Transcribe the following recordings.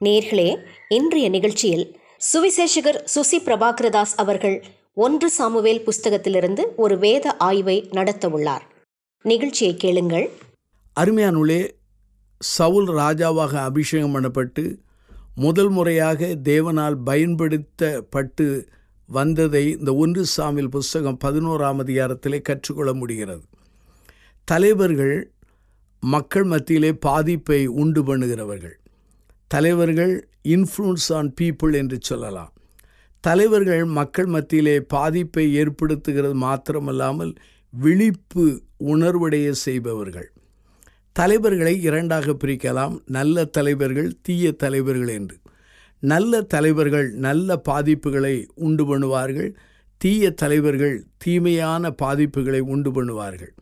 நேயர்களே, இன்றைய நிகழ்ச்சியில் சுவிசேஷகர் சுசி பிரபாகரதாஸ் அவர்கள் 1 சாமுவேல் புஸ்தகத்திலிருந்து ஒரு வேத ஆய்வை நடத்த உள்ளார். நிகழ்ச்சியை கேளுங்கள். அருமையானுள்ளே, சவுல் ராஜாவாக அபிஷேகம் பண்ணப்பட்டு முதல் முறையாக தேவனால் பயன்படுத்தப்பட்டு வந்ததை இந்த 1 சாமுவேல் புஸ்தகம் 11ஆம் அதிகாரத்திலே கற்றுக்கொள்ள முடிகிறது. தலைவர்கள் மக்கள் மத்தியிலே பாதிப்பை உண்டு பண்ணுகிறவர்கள். தலைவர்கள் இன்ஃப்ளூயன்ஸ் ஆன் பீப்புள் என்று சொல்லலாம். தலைவர்கள் மக்கள் மத்தியிலே பாதிப்பை ஏற்படுத்துகிறது மாத்திரமல்லாமல் விழிப்பு உணர்வடைய செய்பவர்கள். தலைவர்களை 2ஆக பிரிக்கலாம், நல்ல தலைவர்கள், தீய தலைவர்கள் என்று. நல்ல தலைவர்கள் நல்ல பாதிப்புகளை உண்டு பண்ணுவார்கள், தீய தலைவர்கள் தீமையான பாதிப்புகளை உண்டு பண்ணுவார்கள்.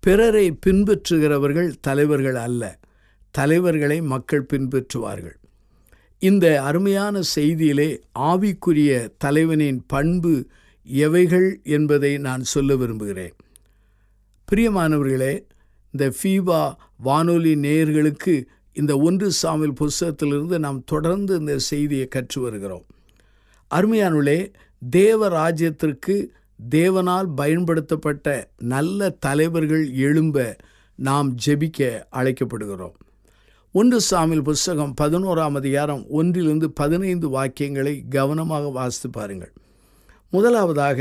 பிறரை பின்பற்றுகிறவர்கள் தலைவர்கள் அல்ல, தலைவர்களை மக்கள் பின்பற்றுவார்கள். இந்த அருமையான செய்தியிலே ஆவிக்குரிய தலைவனின் பண்பு எவைகள் என்பதை நான் சொல்ல விரும்புகிறேன். பிரியமானவர்களே, இந்த ஃபீபா வானொலி நேயர்களுக்கு இந்த 1 சாமுவேல் புஸ்தகத்திலிருந்து நாம் தொடர்ந்து இந்த செய்தியை கற்று வருகிறோம். அருமையானுள்ளே, தேவ ராஜ்யத்திற்கு தேவனால் பயன்படுத்தப்பட்ட நல்ல தலைவர்கள் எழும்ப நாம் ஜெபிக்க அழைக்கப்படுகிறோம். 1 சாமுவேல் புஸ்தகம் 11ஆம் அதிகாரம் 1 - 15 வாக்கியங்களை கவனமாக வாசித்து பாருங்கள். முதலாவதாக,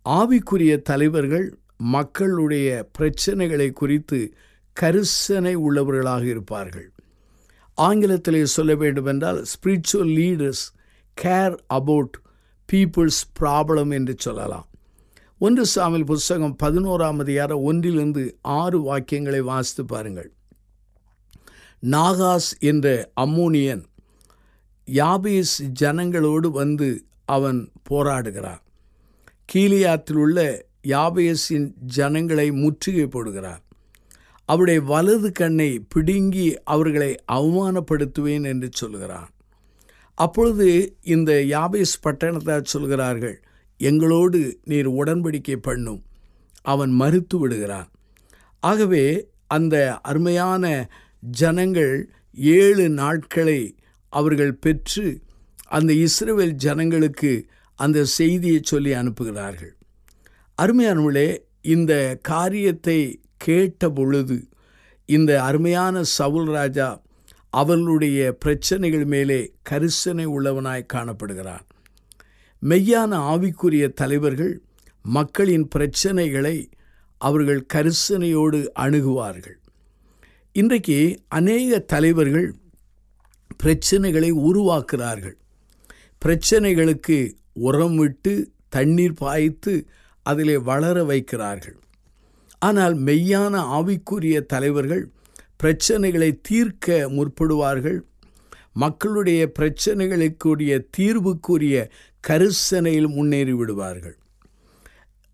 ஆவிக்குரிய தலைவர்கள் மக்களுடைய பிரச்சனைகளை குறித்து கரிசனை உள்ளவர்களாக இருப்பார்கள். ஆங்கிலத்திலே சொல்ல வேண்டுமென்றால் spiritual leaders care about people's problem என்று சொல்லலாம். 1 சாமுவேல் புஸ்தகம் 11ஆம் அதிகாரம் 1 - 6 வாக்கியங்களை வாசித்து பாருங்கள். நாகாஸ் என்ற அம்மோனியன் யாபேஸ் ஜனங்களோடு வந்து அவன் போராடுகிறான். கீலியாத்தில் உள்ள யாபேஸின் ஜனங்களை முற்றுகை போடுகிறான். அவருடைய வலது கண்ணை பிடுங்கி அவர்களை அவமானப்படுத்துவேன் என்று சொல்கிறான். அப்பொழுது இந்த யாபேஸ் பட்டணத்தார் சொல்கிறார்கள், எங்களோடு நீர் உடன்படிக்கை பண்ணும். அவன் மறுத்து விடுகிறான். ஆகவே அந்த அருமையான ஜனங்கள் 7 நாட்களை அவர்கள் பெற்று அந்த இஸ்ரவேல் ஜனங்களுக்கு அந்த செய்தியை சொல்லி அனுப்புகிறார்கள். அருமையானவர்களே, இந்த காரியத்தை கேட்ட பொழுது இந்த அருமையான சவுல் ராஜா அவர்களுடைய பிரச்சனைகள் மேலே கரிசனை உள்ளவனாய் காணப்படுகிறான். மெய்யான ஆவிக்குரிய தலைவர்கள் மக்களின் பிரச்சனைகளை அவர்கள் கரிசனையோடு அணுகுவார்கள். இன்றைக்கு அநேக தலைவர்கள் பிரச்சனைகளை உருவாக்குகிறார்கள். பிரச்சனைகளுக்கு உரம் விட்டு தண்ணீர் பாய்த்து அதிலே வளர வைக்கிறார்கள். ஆனால் மெய்யான ஆவிக்குரிய தலைவர்கள் பிரச்சனைகளை தீர்க்க முற்படுவார்கள். மக்களுடைய பிரச்சனைகளுக்குரிய தீர்வுக்குரிய கரிசனையில் முன்னேறி விடுவார்கள்.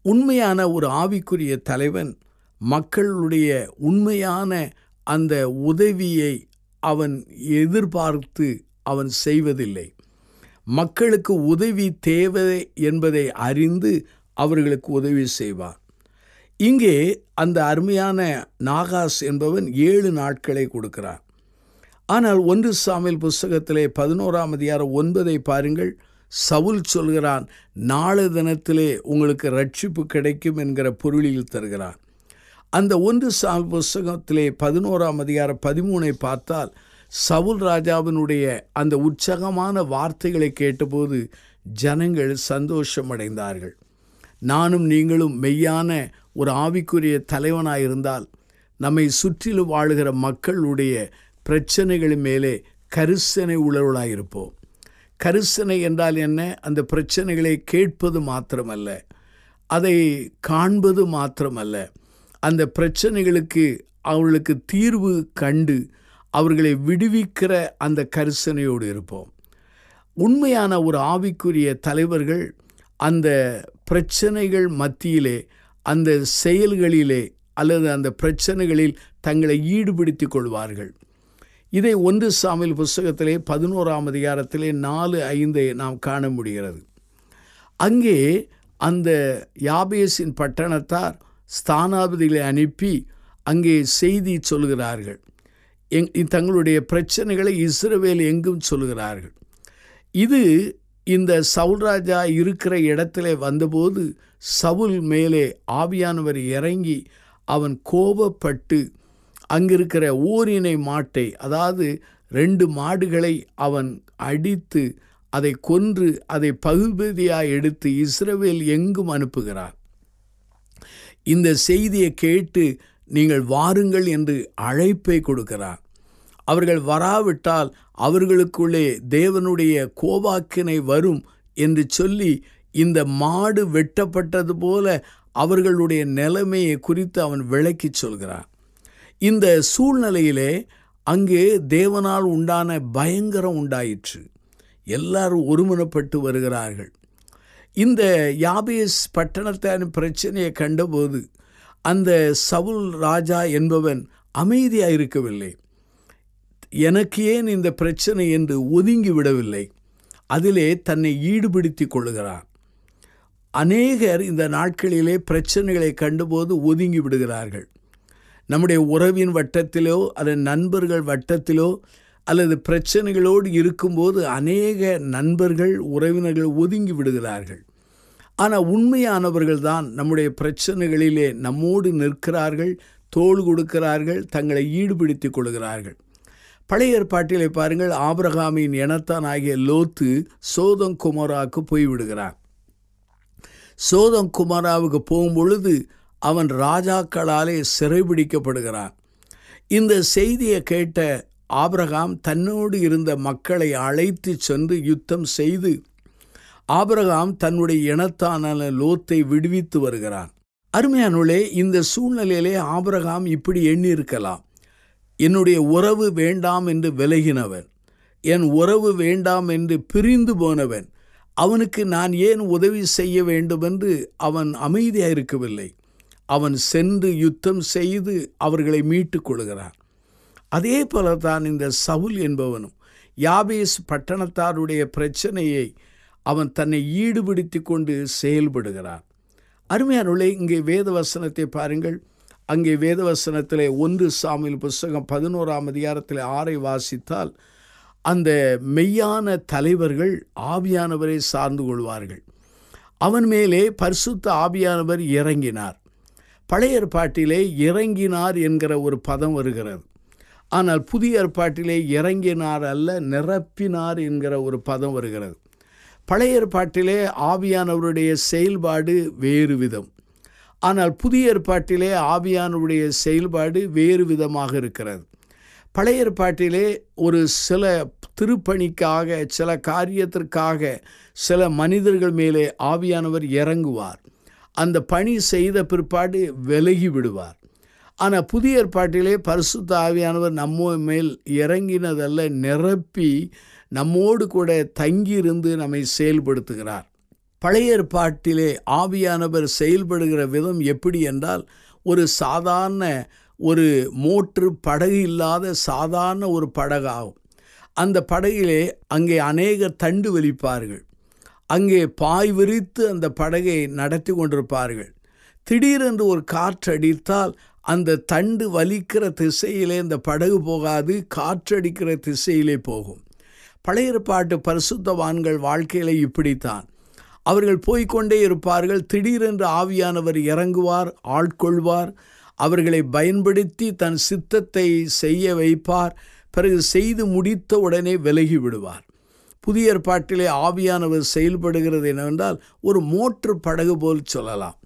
உண்மையான ஒரு ஆவிக்குரிய தலைவன் மக்களுடைய உண்மையான அந்த உதவியை அவன் எதிர்பார்த்து அவன் செய்வதில்லை. மக்களுக்கு உதவி தேவை என்பதை அறிந்து அவர்களுக்கு உதவி செய்வான். இங்கே அந்த அருமையான நாகாஸ் என்பவன் 7 நாட்களை கொடுக்கிறான். ஆனால் 1 சாமுவேல் புஸ்தகத்திலே 11ஆம் அதிகாரம் 9 பாருங்கள். சவுல் சொல்கிறான், நாளை தினத்திலே உங்களுக்கு ரட்சிப்பு கிடைக்கும் என்கிற பொருளில் தருகிறான். அந்த 1 சாமுவேல் புஸ்தகத்திலே 11ஆம் அதிகாரம் 13 பார்த்தால் சவுல் ராஜாவினுடைய அந்த உற்சாகமான வார்த்தைகளை கேட்டபோது ஜனங்கள் சந்தோஷமடைந்தார்கள். நானும் நீங்களும் மெய்யான ஒரு ஆவிக்குரிய தலைவனாயிருந்தால் நம்மை சுற்றிலும் வாழுகிற மக்களுடைய பிரச்சனைகளின் மேலே கரிசனை உள்ளவர்களாயிருப்போம். கரிசனை என்றால் என்ன? அந்த பிரச்சனைகளை கேட்பது மாத்திரமல்ல, அதை காண்பது மாத்திரமல்ல, அந்த பிரச்சனைகளுக்கு அவர்களுக்கு தீர்வு கண்டு அவர்களை விடுவிக்கிற அந்த கரிசனையோடு இருப்போம். உண்மையான ஒரு ஆவிக்குரிய தலைவர்கள் அந்த பிரச்சனைகள் மத்தியிலே, அந்த செயல்களிலே அல்லது அந்த பிரச்சனைகளில் தங்களை ஈடுபடுத்திக் கொள்வார்கள். இதை 1 சாமுவேல் புஸ்தகத்திலே 11ஆம் அதிகாரத்திலே 4-5 நாம் காண முடிகிறது. அங்கே அந்த யாபேசின் பட்டணத்தார் ஸ்தானாபதிகளை அனுப்பி அங்கே செய்தி சொல்கிறார்கள். தங்களுடைய பிரச்சனைகளை இஸ்ரவேல் எங்கும் சொல்கிறார்கள். இது இந்த சவுல் ராஜா இருக்கிற இடத்துல வந்தபோது சவுல் மேலே ஆவியானவர் இறங்கி அவன் கோபப்பட்டு அங்கிருக்கிற ஓரினை மாட்டை, அதாவது 2 மாடுகளை அவன் அடித்து அதை கொன்று அதை பகுதியாக எடுத்து இஸ்ரவேல் எங்கும் அனுப்புகிறார். இந்த செய்தியை கேட்டு நீங்கள் வாருங்கள் என்று அழைப்பை கொடுக்கிறார். அவர்கள் வராவிட்டால் அவர்களுக்குள்ளே தேவனுடைய கோபாக்கினை வரும் என்று சொல்லி இந்த மாடு வெட்டப்பட்டது போல அவர்களுடைய நிலைமையை குறித்து அவன் விளக்கி சொல்கிறான். இந்த சூழ்நிலையிலே அங்கே தேவனால் உண்டான பயங்கரம் உண்டாயிற்று. எல்லாரும் ஒருமனப்பட்டு வருகிறார்கள். இந்த யாபேஸ் பட்டணத்தின் பிரச்சனையை கண்டபோது அந்த சவுல் ராஜா என்பவன் அமைதியாக இருக்கவில்லை. எனக்கு ஏன் இந்த பிரச்சனை என்று ஒதுங்கி விடவில்லை. அதிலே தன்னை ஈடுபடுத்தி கொள்கிறார். அநேகர் இந்த நாட்களிலே பிரச்சனைகளை கண்டபோது ஒதுங்கி விடுகிறார்கள். நம்முடைய உறவின் வட்டத்திலோ அல்லது நண்பர்கள் வட்டத்திலோ அல்லது பிரச்சனைகளோடு இருக்கும்போது அநேக நண்பர்கள் உறவினர்கள் ஒதுங்கி விடுகிறார்கள். ஆனால் உண்மையானவர்கள் தான் நம்முடைய பிரச்சனைகளிலே நம்மோடு நிற்கிறார்கள், தோள் கொடுக்கிறார்கள், தங்களை ஈடுபடுத்தி கொள்கிறார்கள். பழைய ஏற்பாட்டிலே பாருங்கள், ஆபிரகாமின் இனத்தான் ஆகிய லோத்து சோதம் குமராவுக்கு போய்விடுகிறார். சோதம் குமராவுக்கு போகும்பொழுது அவன் ராஜாக்களாலே சிறைபிடிக்கப்படுகிறான். இந்த செய்தியை கேட்ட ஆபிரகாம் தன்னோடு இருந்த மக்களை அழைத்து சென்று யுத்தம் செய்து ஆபிரகாம் தன்னுடைய இனத்தான லோத்தை விடுவித்து வருகிறான். அருமையானவர்களே, இந்த சூழ்நிலையிலே ஆபிரகாம் இப்படி எண்ணி இருக்கலாம், என்னுடைய உறவு வேண்டாம் என்று விலகினவன், என் உறவு வேண்டாம் என்று பிரிந்து போனவன், அவனுக்கு நான் ஏன் உதவி செய்ய வேண்டும் என்று அவன் அமைதியாக இருக்கவில்லை. அவன் சென்று யுத்தம் செய்து அவர்களை மீட்டு கொள்கிறான். அதே போல தான் இந்த சவுல் என்பவனும் யாபேஸ் பட்டணத்தாருடைய பிரச்சனையை அவன் தன்னை ஈடுபடுத்தி கொண்டு செயல்படுகிறான். அருமையானவர்களே, இங்கே வேத வசனத்தை பாருங்கள். அங்கே வேத வசனத்தில் 1 சாமுவேல் புஸ்தகம் 11ஆம் அதிகாரத்தில் 6 வாசித்தால் அந்த மெய்யான தலைவர்கள் ஆவியானவரை சார்ந்து கொள்வார்கள். அவன் மேலே பரிசுத்த ஆவியானவர் இறங்கினார். பழைய ஏற்பாட்டிலே இறங்கினார் என்கிற ஒரு பதம் வருகிறது. ஆனால் புதிய ஏற்பாட்டிலே இறங்கினார் அல்ல, நிரப்பினார் என்கிற ஒரு பதம் வருகிறது. பழைய ஏற்பாட்டிலே ஆவியானவருடைய செயல்பாடு வேறு விதம், ஆனால் புதிய ஏற்பாட்டிலே ஆவியானவருடைய செயல்பாடு வேறு விதமாக இருக்கிறது. பழைய ஏற்பாட்டிலே ஒரு சில திருப்பணிக்காக, சில காரியத்திற்காக சில மனிதர்கள் மேலே ஆவியானவர் இறங்குவார். அந்த பணி செய்த பிற்பாடு விலகி விடுவார். ஆனால் புதிய ஏற்பாட்டிலே பரிசுத்த ஆவியானவர் நம்ம மேல் இறங்கினதல்ல, நிரப்பி நம்மோடு கூட தங்கியிருந்து நம்மை செயல்படுத்துகிறார். பழைய ஏற்பாட்டிலே ஆவியானவர் செயல்படுகிற விதம் எப்படி என்றால், ஒரு சாதாரண ஒரு மோட்ரு படகு இல்லாத சாதாரண ஒரு படகாகும். அந்த படகிலே அங்கே அநேக தண்டு வலிப்பார்கள். அங்கே பாய் விரித்து அந்த படகை நடத்தி கொண்டிருப்பார்கள். திடீரென்று ஒரு காற்றடித்தால் அந்த தண்டு வலிக்கிற திசையிலே இந்த படகு போகாது, காற்றடிக்கிற திசையிலே போகும். பழைய ஏற்பாட்டு பரிசுத்தவான்கள் வாழ்க்கையிலே இப்படித்தான். அவர்கள் போய்கொண்டே இருப்பார்கள். திடீரென்று ஆவியானவர் இறங்குவார், ஆட்கொள்வார், அவர்களை பயன்படுத்தி தன் சித்தத்தை செய்ய வைப்பார். பிறகு செய்து முடித்த உடனே விலகி விடுவார். புதிய ஏற்பாட்டிலே ஆவியானவர் செயல்படுகிறது என்னவென்றால், ஒரு மோட்ரு படகு போல் சொல்லலாம்.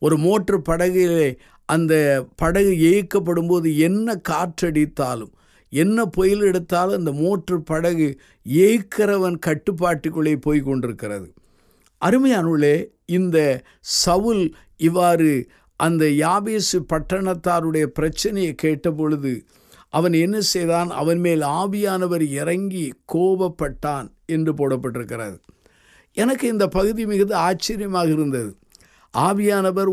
ஒரு மோட்ரு படகிலே அந்த படகு இயக்கப்படும் போது என்ன காற்றடித்தாலும், என்ன புயல் எடுத்தாலும் அந்த மோட்ரு படகு இயக்கிறவன் கட்டுப்பாட்டுக்குள்ளே போய் கொண்டிருக்கிறது. அருமையானவர்களே, இந்த சவுல் இவ்வாறு அந்த யாபேசு பட்டணத்தாருடைய பிரச்சனையை கேட்டபொழுது அவன் என்ன செய்தான்? அவன் மேல் ஆவியானவர் இறங்கி கோபப்பட்டான் என்று போடப்பட்டிருக்கிறது. எனக்கு இந்த பகுதி மிகுந்த ஆச்சரியமாக இருந்தது. ஆவியானவர்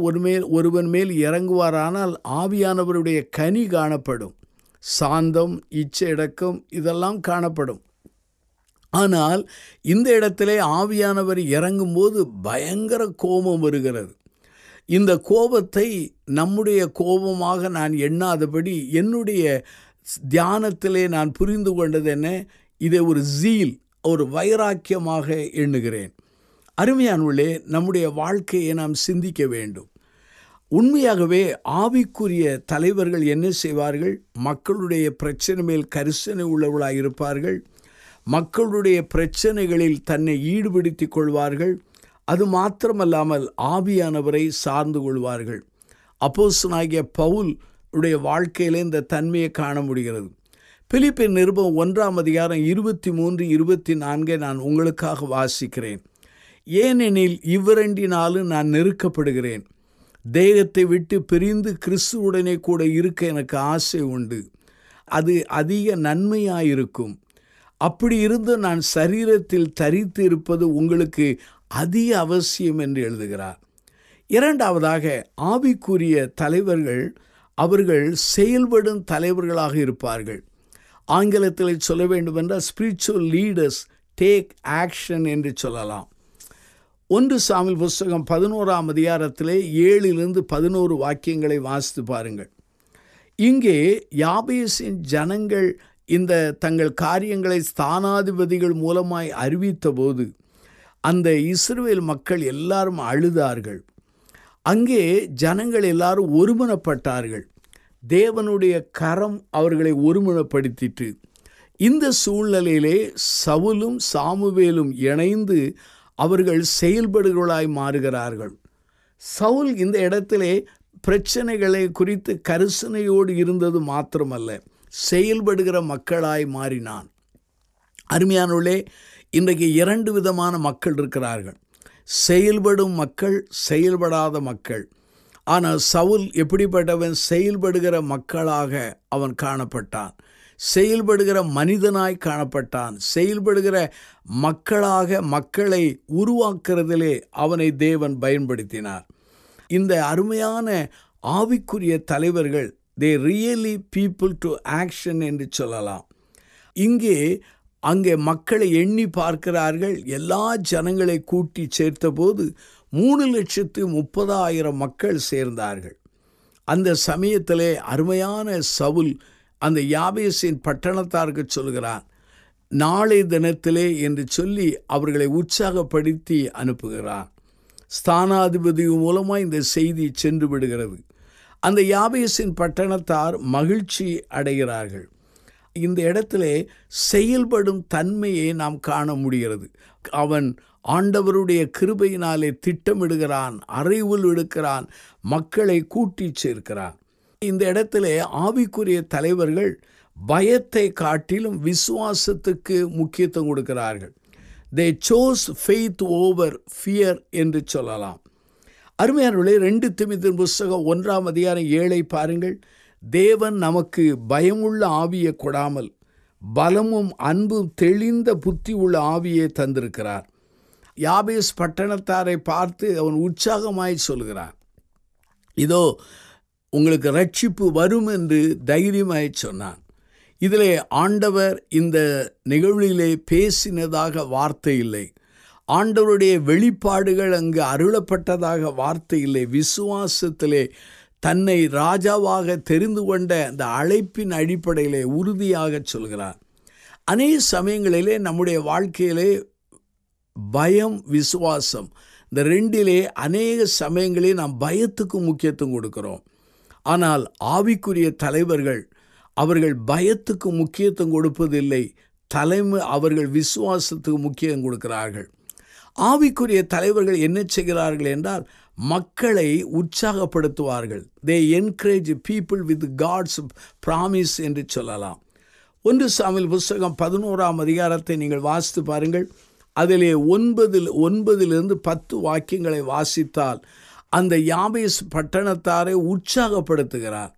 ஒருவன் மேல் இறங்குவாரானால் ஆவியானவருடைய கனி காணப்படும், சாந்தம், இச்சையடக்கம் இதெல்லாம் காணப்படும். ஆனால் இந்த இடத்திலே ஆவியானவர் இறங்கும்போது பயங்கர கோபம் வருகிறது. இந்த கோபத்தை நம்முடைய கோபமாக நான் எண்ணாதபடி என்னுடைய தியானத்திலே நான் புரிந்து கொண்டது என்ன, இதை ஒரு ஜீல், ஒரு வைராக்கியமாக எண்ணுகிறேன். அருமையானவர்களே, நம்முடைய வாழ்க்கையை நாம் சிந்திக்க வேண்டும். உண்மையாகவே ஆவிக்குரிய தலைவர்கள் என்ன செய்வார்கள்? மக்களுடைய பிரச்சனை மேல் கரிசனை உள்ளவர்களாக இருப்பார்கள். மக்களுடைய பிரச்சனைகளில் தன்னை ஈடுபடுத்திக் கொள்வார்கள். அது மாத்திரமல்லாமல் ஆவியானவரை சார்ந்து கொள்வார்கள். அப்போஸ்தலனாகிய பவுல் உடைய வாழ்க்கையிலே இந்த தன்மையை காண முடிகிறது. பிலிப்பியர் நிருபம் 1:23-24 நான் உங்களுக்காக வாசிக்கிறேன். ஏனெனில் இவ்விரண்டினாலும் நான் நெருக்கப்படுகிறேன். தேகத்தை விட்டு பிரிந்து கிறிஸ்துவுடனே கூட இருக்க எனக்கு ஆசை உண்டு. அது அதிக நன்மையாயிருக்கும். அப்படி இருந்து நான் சரீரத்தில் தரித்து இருப்பது உங்களுக்கு அதிக அவசியம் என்று எழுதுகிறார். இரண்டாவதாக, ஆவிக்குரிய தலைவர்கள் அவர்கள் செயல்படும் தலைவர்களாக இருப்பார்கள். ஆங்கிலத்தில் சொல்ல வேண்டுமென்றால் ஸ்பிரிச்சுவல் லீடர்ஸ் டேக் ஆக்ஷன் என்று சொல்லலாம். 1 சாமுவேல் புஸ்தகம் 11:7-11 வாக்கியங்களை வாசித்து பாருங்கள். இங்கே யாபேசின் ஜனங்கள் இந்த தங்கள் காரியங்களை ஸ்தானாதிபதிகள் மூலமாய் அறிவித்த போது அந்த இஸ்ரவேல் மக்கள் எல்லாரும் அழுதார்கள். அங்கே ஜனங்கள் எல்லாரும் ஒருமனப்பட்டார்கள். தேவனுடைய கரம் அவர்களை ஒருமனப்படுத்திட்டு, இந்த சூழ்நிலையிலே சவுலும் சாமுவேலும் இணைந்து அவர்கள் செயல்படுகளாய் மாறுகிறார்கள். சவுல் இந்த இடத்திலே பிரச்சனைகளை குறித்து கரிசனையோடு இருந்தது மாத்திரமல்ல, செயல்படுகிற மக்களாய் மாறினான். அருமையானவர்களே, இன்றைக்கு 2 விதமான மக்கள் இருக்கிறார்கள். செயல்படும் மக்கள், செயல்படாத மக்கள். ஆனால் சவுல் எப்படிப்பட்டவன்? செயல்படுகிற மக்களாக அவன் காணப்பட்டான். செயல்படுகிற மனிதனாய் காணப்பட்டான். செயல்படுகிற மக்களாக மக்களை உருவாக்குறதிலே அவனை தேவன் பயன்படுத்தினார். இந்த அருமையான ஆவிக்குரிய தலைவர்கள், they really people to action என்று சொல்லலாம். அங்கே மக்களை எண்ணி பார்க்கிறார்கள். எல்லா ஜனங்களை கூட்டி சேர்த்தபோது 3,30,000 மக்கள் சேர்ந்தார்கள். அந்த சமயத்திலே அருமையான சவுல் அந்த யாபேசின் பட்டணத்தாருக்கு சொல்கிறான், நாளை தினத்திலே என்று சொல்லி அவர்களை உற்சாகப்படுத்தி அனுப்புகிறான். ஸ்தானாதிபதி மூலமாக இந்த செய்தி சென்று விடுகிறது. அந்த யாபேசின் பட்டணத்தார் மகிழ்ச்சி அடைகிறார்கள். இந்த இடத்திலே செயல்படும் தன்மையை நாம் காண முடிகிறது. அவன் ஆண்டவருடைய கிருபையினாலே திட்டமிடுகிறான், அறிவுள் எடுக்கிறான், மக்களை கூட்டி சேர்க்கிறான். இந்த இடத்திலே ஆவிக்குரிய தலைவர்கள் பயத்தை காட்டிலும் விசுவாசத்துக்கு முக்கியத்துவம் கொடுக்கிறார்கள். they chose faith over fear என்று சொல்லலாம். அருமையானவர்களே, 2 தீமோத்தேயு புஸ்தகம் 1:7 பாருங்கள். தேவன் நமக்கு பயமுள்ள ஆவியை கொடாமல் பலமும் அன்பும் தெளிந்த புத்தி உள்ள ஆவியை தந்திருக்கிறார். யாபேஸ் பட்டணத்தாரை பார்த்து அவன் உற்சாகமாய் சொல்கிறான், இதோ உங்களுக்கு ரட்சிப்பு வரும் என்று தைரியமாய் சொன்னான். இதிலே ஆண்டவர் இந்த நிகழ்விலே பேசினதாக வார்த்தை இல்லை. ஆண்டவருடைய வெளிப்பாடுகள் அங்கு அருளப்பட்டதாக வார்த்தை இல்லை. விசுவாசத்திலே தன்னை ராஜாவாக தெரிந்து கொண்ட அந்த அழைப்பின் அடிப்படையிலே உறுதியாக சொல்கிறார். அநேக சமயங்களிலே நம்முடைய வாழ்க்கையிலே பயம், விசுவாசம், இந்த ரெண்டிலே அநேக சமயங்களில் நாம் பயத்துக்கு முக்கியத்துவம் கொடுக்கிறோம். ஆனால் ஆவிக்குரிய தலைவர்கள் அவர்கள் பயத்துக்கு முக்கியத்துவம் கொடுப்பதில்லை. அவர்கள் விசுவாசத்துக்கு முக்கியம் கொடுக்கிறார்கள். ஆவிக்குரிய தலைவர்கள் என்ன செய்கிறார்கள் என்றால் மக்களை உற்சாகப்படுத்துவார்கள். they encourage people with God's promise என்று சொல்லலாம். 1 சாமுவேல் புஸ்தகம் 11 நீங்கள் வாசித்து பாருங்கள். அதிலே 9-10 வாக்கியங்களை வாசித்தால் அந்த யாபேஸ் பட்டணத்தாரை உற்சாகப்படுத்துகிறார்.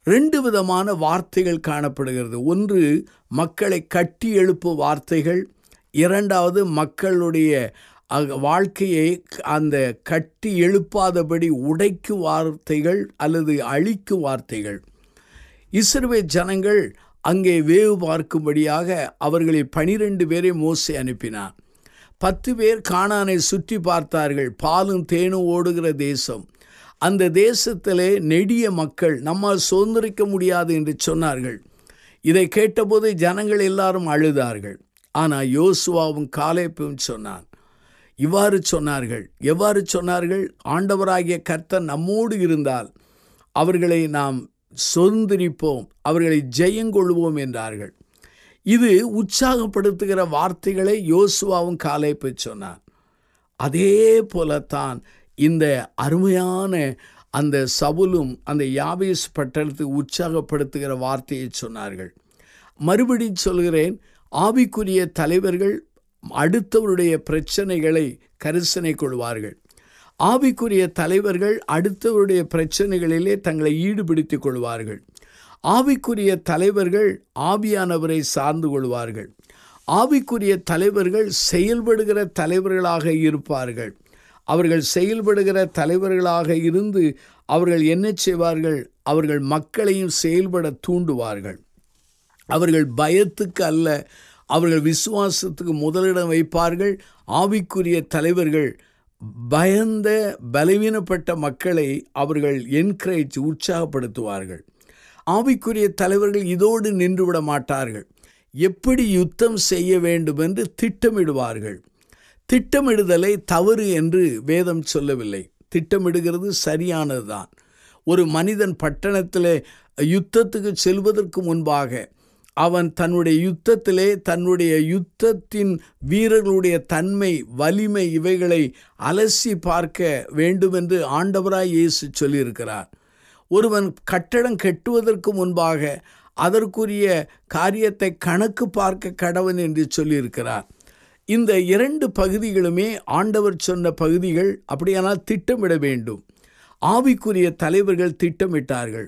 2 விதமான வார்த்தைகள் காணப்படுகிறது. ஒன்று மக்களை கட்டி எழுப்பும் வார்த்தைகள், இரண்டாவது மக்களுடைய வாழ்க்கையை அந்த கட்டி எழுப்பாதபடி உடைக்கும் வார்த்தைகள் அல்லது அழிக்கும் வார்த்தைகள். இஸ்ரவேல் ஜனங்கள் அங்கே வேவு பார்க்கும்படியாக அவர்களில் 12 பேரை மோசே அனுப்பினார். 10 பேர் கானானை சுற்றி பார்த்தார்கள். பாலும் தேனும் ஓடுகிற தேசம். அந்த தேசத்திலே நெடிய மக்கள், நம்மால் சுதந்திரிக்க முடியாது என்று சொன்னார்கள். இதை கேட்டபோது ஜனங்கள் எல்லாரும் அழுதார்கள். ஆனால் யோசுவாவும் காலேப்பும் இவ்வாறு சொன்னார்கள். எவ்வாறு சொன்னார்கள்? ஆண்டவராகிய கர்த்தர் நம்மோடு இருந்தால் அவர்களை நாம் சொந்தரிப்போம், அவர்களை ஜெயங்கொள்வோம் என்றார்கள். இது உற்சாகப்படுத்துகிற வார்த்தைகளை யோசுவாவும் காலேப்பு சொன்னார். அதே போலத்தான் இந்த அருமையான அந்த சவுலும் அந்த யாபேஸ் பட்டணத்துக்கு உற்சாகப்படுத்துகிற வார்த்தையை சொன்னார்கள். மறுபடி சொல்கிறேன், ஆவிக்குரிய தலைவர்கள் அடுத்தவருடைய பிரச்சனைகளை கரிசனை கொள்வார்கள். ஆவிக்குரிய தலைவர்கள் அடுத்தவருடைய பிரச்சனைகளிலே தங்களை ஈடுபடுத்திக் கொள்வார்கள். ஆவிக்குரிய தலைவர்கள் ஆவியானவரை சார்ந்து கொள்வார்கள். ஆவிக்குரிய தலைவர்கள் செயல்படுகிற தலைவர்களாக இருப்பார்கள். அவர்கள் செயல்படுகிற தலைவர்களாக இருந்து அவர்கள் என்ன செய்வார்கள்? அவர்கள் மக்களையும் செயல்பட தூண்டுவார்கள். அவர்கள் பயத்துக்கு அல்ல, அவர்கள் விசுவாசத்துக்கு முதலிடம் வைப்பார்கள். ஆவிக்குரிய தலைவர்கள் பயந்த பலவீனப்பட்ட மக்களை அவர்கள் என்கரேஜ் உற்சாகப்படுத்துவார்கள். ஆவிக்குரிய தலைவர்கள் இதோடு நின்றுவிட மாட்டார்கள். எப்படி யுத்தம் செய்ய வேண்டும் என்று திட்டமிடுவார்கள். திட்டமிடுதலை தவறு என்று வேதம் சொல்லவில்லை. திட்டமிடுகிறது சரியானதுதான். ஒரு மனிதன் பட்டணத்தில் யுத்தத்துக்கு செல்வதற்கு முன்பாக அவன் தன்னுடைய யுத்தத்திலே தன்னுடைய யுத்தத்தின் வீரர்களுடைய தன்மை, வலிமை இவைகளை அலசி பார்க்க வேண்டுமென்று ஆண்டவராய் இயேசு சொல்லியிருக்கிறார். ஒருவன் கட்டடம் கட்டுவதற்கு முன்பாக அதற்குரிய காரியத்தை கணக்கு பார்க்க கடவன் என்று சொல்லியிருக்கிறார். இந்த 2 பகுதிகளுமே ஆண்டவர் சொன்ன பகுதிகள். அப்படியானால் திட்டமிட வேண்டும். ஆவிக்குரிய தலைவர்கள் திட்டமிட்டார்கள்.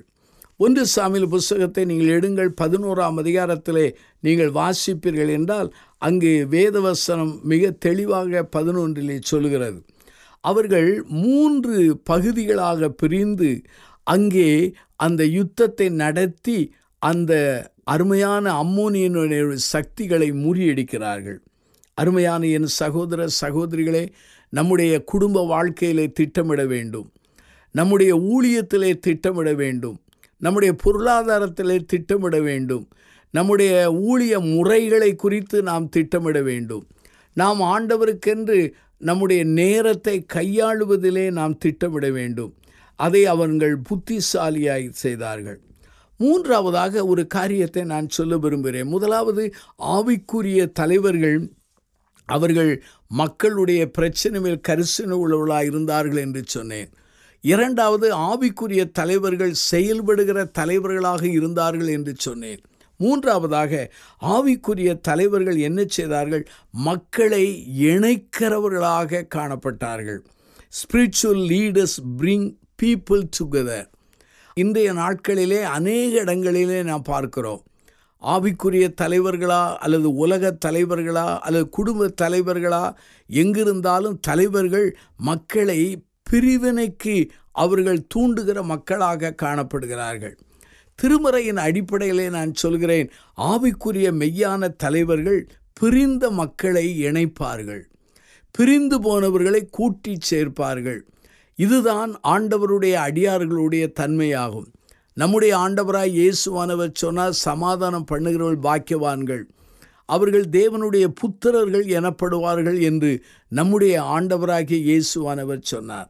1 சாமுவேல் புஸ்தகத்தை நீங்கள் எடுங்கள். 11ஆம் அதிகாரத்திலே நீங்கள் வாசிப்பீர்கள் என்றால் அங்கு வேதவசனம் மிக தெளிவாக 11 சொல்கிறது. அவர்கள் 3 பகுதிகளாக பிரிந்து அங்கே அந்த யுத்தத்தை நடத்தி அந்த அருமையான அம்மோனியனுடைய சக்திகளை முறியடிக்கிறார்கள். அருமையான என் சகோதர சகோதரிகளே, நம்முடைய குடும்ப வாழ்க்கையிலே திட்டமிட வேண்டும். நம்முடைய ஊழியத்திலே திட்டமிட வேண்டும். நம்முடைய பொருளாதாரத்திலே திட்டமிட வேண்டும். நம்முடைய ஊழிய முறைகளை குறித்து நாம் திட்டமிட வேண்டும். நாம் ஆண்டவருக்கென்று நம்முடைய நேரத்தை கையாளுவதிலே நாம் திட்டமிட வேண்டும். அதை அவர்கள் புத்திசாலியாய் செய்தார்கள். 3ஆவதாக ஒரு காரியத்தை நான் சொல்ல விரும்புகிறேன். முதலாவது, ஆவிக்குரிய தலைவர்கள் அவர்கள் மக்களுடைய பிரச்சனை மேல் கரிசனை உள்ளவர்களாக இருந்தார்கள் என்று சொன்னேன். 2வது, ஆவிக்குரிய தலைவர்கள் செயல்படுகிற தலைவர்களாக இருந்தார்கள் என்று சொன்னேன். 3ஆவதாக, ஆவிக்குரிய தலைவர்கள் என்ன செய்தார்கள்? மக்களை இணைக்கிறவர்களாக காணப்பட்டார்கள். Spiritual leaders bring people together. இன்றைய நாட்களிலே அநேக இடங்களிலே நாம் பார்க்கிறோம். ஆவிக்குரிய தலைவர்களா அல்லது உலக தலைவர்களா அல்லது குடும்ப தலைவர்களா, எங்கிருந்தாலும் தலைவர்கள் மக்களை பிரிவினைக்கு அவர்கள் தூண்டுகிற மக்களாக காணப்படுகிறார்கள். திருமறையின் அடிப்படையிலே நான் சொல்கிறேன், ஆவிக்குரிய மெய்யான தலைவர்கள் பிரிந்த மக்களை இணைப்பார்கள், பிரிந்து போனவர்களை கூட்டி சேர்ப்பார்கள். இதுதான் ஆண்டவருடைய அடியார்களுடைய தன்மையாகும். நம்முடைய ஆண்டவராய் இயேசுவானவர் சொன்னார், சமாதானம் பண்ணுகிறவர்கள் பாக்கியவான்கள், அவர்கள் தேவனுடைய புத்திரர்கள் எனப்படுவார்கள் என்று நம்முடைய ஆண்டவராகிய இயேசுவானவர் சொன்னார்.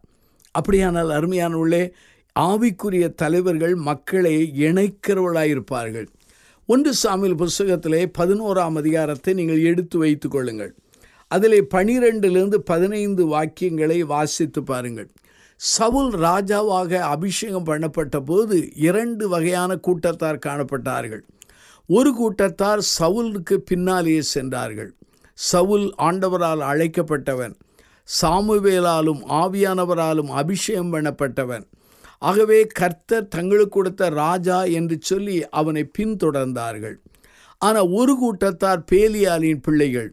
அப்படியானால் அருமையானவர்களே, ஆவிக்குரிய தலைவர்கள் மக்களை இணைக்கிறவர்களாயிருப்பார்கள். 1 சாமுவேல் புஸ்தகத்திலே 11ஆம் அதிகாரத்தை நீங்கள் எடுத்து வைத்து கொள்ளுங்கள். அதிலே 12 15 வாக்கியங்களை வாசித்து பாருங்கள். சவுல் ராஜாவாக அபிஷேகம் பண்ணப்பட்ட போது 2 வகையான கூட்டத்தார் காணப்பட்டார்கள். ஒரு கூட்டத்தார் சவுலுக்கு பின்னாலேயே சென்றார்கள். சவுல் ஆண்டவரால் அழைக்கப்பட்டவன், சாமுவேலாலும் ஆவியானவராலும் அபிஷேகம் பண்ணப்பட்டவன். ஆகவே கர்த்தர் தங்களுக்கு கொடுத்த ராஜா என்று சொல்லி அவனை பின்தொடர்ந்தார்கள். ஆனால் ஒரு கூட்டத்தார் பேலியாலின் பிள்ளைகள்.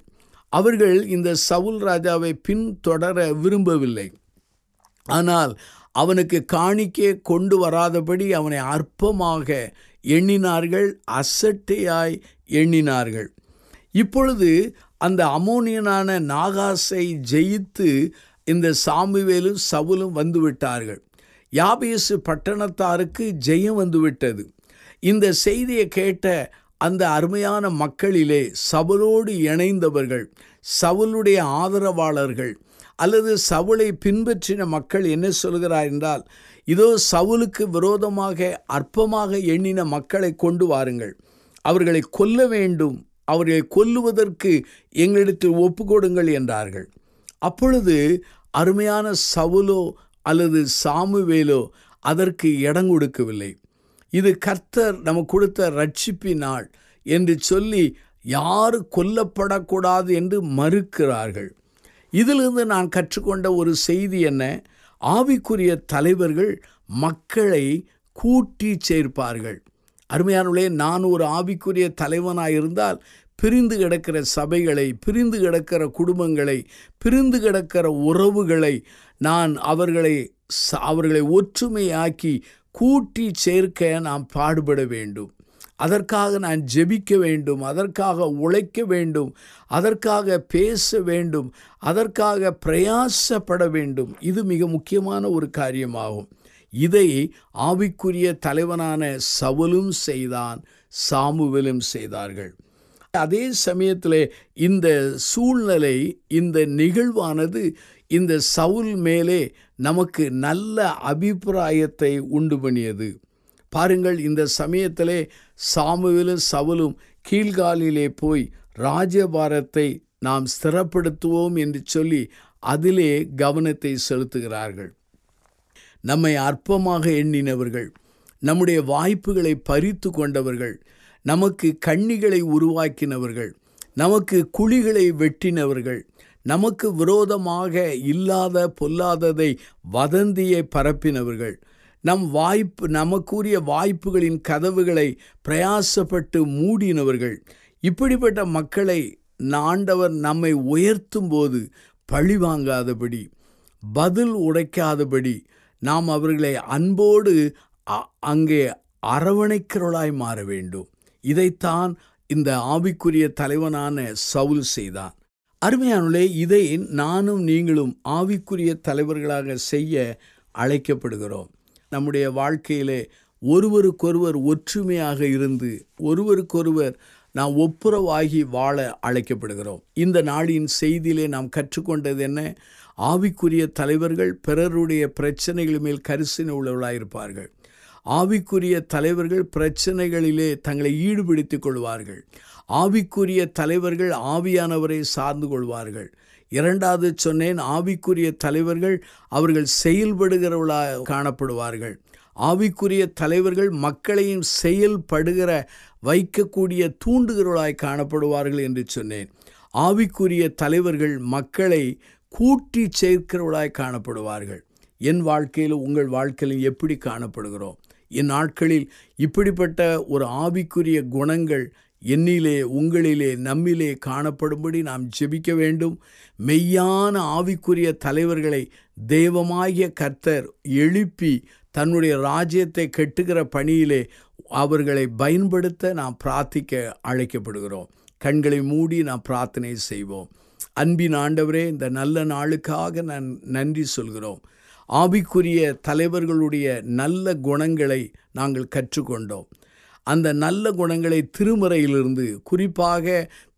அவர்கள் இந்த சவுல் ராஜாவை பின்தொடர விரும்பவில்லை. ஆனால் அவனுக்கு காணிக்கை கொண்டு வராதபடி அவனை அற்பமாக எண்ணினார்கள், அசட்டையாய் எண்ணினார்கள். இப்பொழுது அந்த அம்மோனியனான நாகாசை ஜெயித்து இந்த சாமுவேலும் சவுலும் வந்துவிட்டார்கள். யாபேசு பட்டணத்தாருக்கு ஜெயம் வந்துவிட்டது. இந்த செய்தியை கேட்ட அந்த அருமையான மக்களிலே சவுலோடு இணைந்தவர்கள், சவுலுடைய ஆதரவாளர்கள் அல்லது சவுலை பின்பற்றின மக்கள் என்ன சொல்கிறார் என்றால், இதோ சவுலுக்கு விரோதமாக அற்பமாக எண்ணின மக்களை கொண்டு வாருங்கள், அவர்களை கொல்ல வேண்டும், அவர்களை கொல்லுவதற்கு எங்களிடத்தில் ஒப்புக்கொடுங்கள் என்றார்கள். அப்பொழுது அருமையான சவுலோ அல்லது சாமுவேலோ அதற்கு இடம் கொடுக்கவில்லை. இது கர்த்தர் நமக்கு கொடுத்த ரட்சிப்பின் நாள் என்று சொல்லி யார் கொல்லப்படக்கூடாது என்று மறுக்கிறார்கள். இதிலிருந்து நான் கற்றுக்கொண்ட ஒரு செய்தி என்ன? ஆவிக்குரிய தலைவர்கள் மக்களை கூட்டி சேர்ப்பார்கள். அருமையானவர்களே, நான் ஒரு ஆவிக்குரிய தலைவனாக இருந்தால் பிரிந்து கிடக்கிற சபைகளை, பிரிந்து கிடக்கிற குடும்பங்களை, பிரிந்து கிடக்கிற உறவுகளை நான் அவர்களை ஒற்றுமையாக்கி கூட்டி சேர்க்க நாம் பாடுபட வேண்டும். அதற்காக நான் ஜெபிக்க வேண்டும், அதற்காக உழைக்க வேண்டும், அதற்காக பேச வேண்டும், அதற்காக பிரயாசப்பட வேண்டும். இது மிக முக்கியமான ஒரு காரியமாகும். இதை ஆவிக்குரிய தலைவனான சவுலும் செய்தான், சாமுவேலும் செய்தார்கள். அதே சமயத்தில் இந்த சூழ்நிலை, இந்த நிகழ்வானது இந்த சவுல் மேலே நமக்கு நல்ல அபிப்பிராயத்தை உண்டு பண்ணியது. பாருங்கள், இந்த சமயத்திலே சாமுவேலும் சவுலும் கீழ்காலிலே போய் ராஜபாரத்தை நாம் ஸ்திரப்படுத்துவோம் என்று சொல்லி அதிலே கவனத்தை செலுத்துகிறார்கள். நம்மை அற்பமாக எண்ணினவர்கள், நம்முடைய வாய்ப்புகளை பறித்து கொண்டவர்கள், நமக்கு கண்ணிகளை உருவாக்கினவர்கள், நமக்கு குழிகளை வெட்டினவர்கள், நமக்கு விரோதமாக இல்லாத பொல்லாததை வதந்தியை பரப்பினவர்கள், நமக்குரிய வாய்ப்புகளின் கதவுகளை பிரயாசப்பட்டு மூடினவர்கள், இப்படிப்பட்ட மக்களை ஆண்டவர் நம்மை உயர்த்தும் போது பழிவாங்காதபடி, பதில் உடைக்காதபடி நாம் அவர்களை அன்போடு அங்கே அரவணைக்கிறவளாய் மாற வேண்டும். இதைத்தான் இந்த ஆவிக்குரிய தலைவனான சவுல் செய்தான். அருமையானவர்களே, இதை நானும் நீங்களும் ஆவிக்குரிய தலைவர்களாக செய்ய அழைக்கப்படுகிறோம். நம்முடைய வாழ்க்கையிலே ஒருவருக்கொருவர் ஒற்றுமையாக இருந்து ஒருவருக்கொருவர் நாம் ஒப்புரவாகி வாழ அழைக்கப்படுகிறோம். இந்த நாளின் செய்தியிலே நாம் கற்றுக்கொண்டது என்ன? ஆவிக்குரிய தலைவர்கள் பிறருடைய பிரச்சனைகள் மேல் கரிசனை உள்ளவர்களாயிருப்பார்கள். ஆவிக்குரிய தலைவர்கள் பிரச்சனைகளிலே தங்களை ஈடுபடுத்திக் கொள்வார்கள். ஆவிக்குரிய தலைவர்கள் ஆவியானவரை சார்ந்து கொள்வார்கள். இரண்டாவது சொன்னேன், ஆவிக்குரிய தலைவர்கள் அவர்கள் செயல்படுகிறவர்களாக காணப்படுவார்கள். ஆவிக்குரிய தலைவர்கள் மக்களையும் செயல்படுகிற வைக்கக்கூடிய தூண்டுகிறவர்களாய் காணப்படுவார்கள் என்று சொன்னேன். ஆவிக்குரிய தலைவர்கள் மக்களை கூட்டி சேர்க்கிறவர்களாய் காணப்படுவார்கள். என் வாழ்க்கையிலும் உங்கள் வாழ்க்கையிலும் எப்படி காணப்படுகிறோம்? இந்நாட்களில் இப்படிப்பட்ட ஒரு ஆவிக்குரிய குணங்கள் என்னிலே, உங்களிலே, நம்மிலே காணப்படும்படி நாம் ஜெபிக்க வேண்டும். மெய்யான ஆவிக்குரிய தலைவர்களை தெய்வமாகிய கர்த்தர் எழுப்பி தன்னுடைய ராஜ்யத்தை கட்டுகிற பணியிலே அவர்களை பயன்படுத்த நாம் பிரார்த்திக்க அழைக்கப்படுகிறோம். கண்களை மூடி நாம் பிரார்த்தனை செய்வோம். அன்பின் ஆண்டவரே, இந்த நல்ல நாளுக்காக நான் நன்றி சொல்கிறோம். ஆவிக்குரிய தலைவர்களுடைய நல்ல குணங்களை நாங்கள் கற்றுக்கொண்டோம். அந்த நல்ல குணங்களை திருமறையிலிருந்து, குறிப்பாக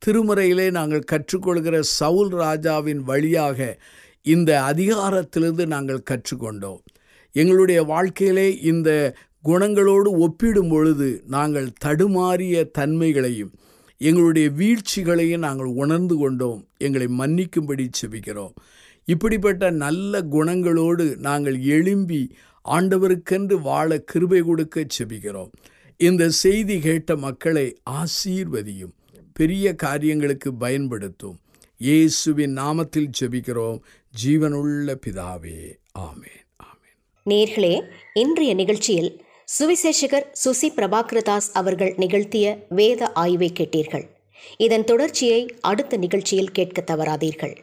திருமறையிலே நாங்கள் கற்றுக்கொள்கிற சவுல் ராஜாவின் வழியாக இந்த அதிகாரத்திலிருந்து நாங்கள் கற்றுக்கொண்டோம். எங்களுடைய வாழ்க்கையிலே இந்த குணங்களோடு ஒப்பிடும் பொழுது நாங்கள் தடுமாறிய தன்மைகளையும் எங்களுடைய வீழ்ச்சிகளையும் நாங்கள் உணர்ந்து கொண்டோம். எங்களை மன்னிக்கும்படி செபிக்கிறோம். இப்படிப்பட்ட நல்ல குணங்களோடு நாங்கள் எழும்பி ஆண்டவருக்கென்று வாழ கிருபை கொடுக்க செபிக்கிறோம். இந்த செய்தி கேட்ட மக்களை ஆசீர்வதியும், பெரிய காரியங்களுக்கு பயன்படுத்தும். இயேசுவின் நாமத்தில் ஜெபிக்கிறோம் ஜீவனுள்ள பிதாவே, ஆமென். ஆமென். நேயர்களே, இன்றைய நிகழ்ச்சியில் சுவிசேஷகர் சுசி பிரபாகரதாஸ் அவர்கள் நிகழ்த்திய வேத ஆய்வை கேட்டீர்கள். இதன் தொடர்ச்சியை அடுத்த நிகழ்ச்சியில் கேட்க தவறாதீர்கள்.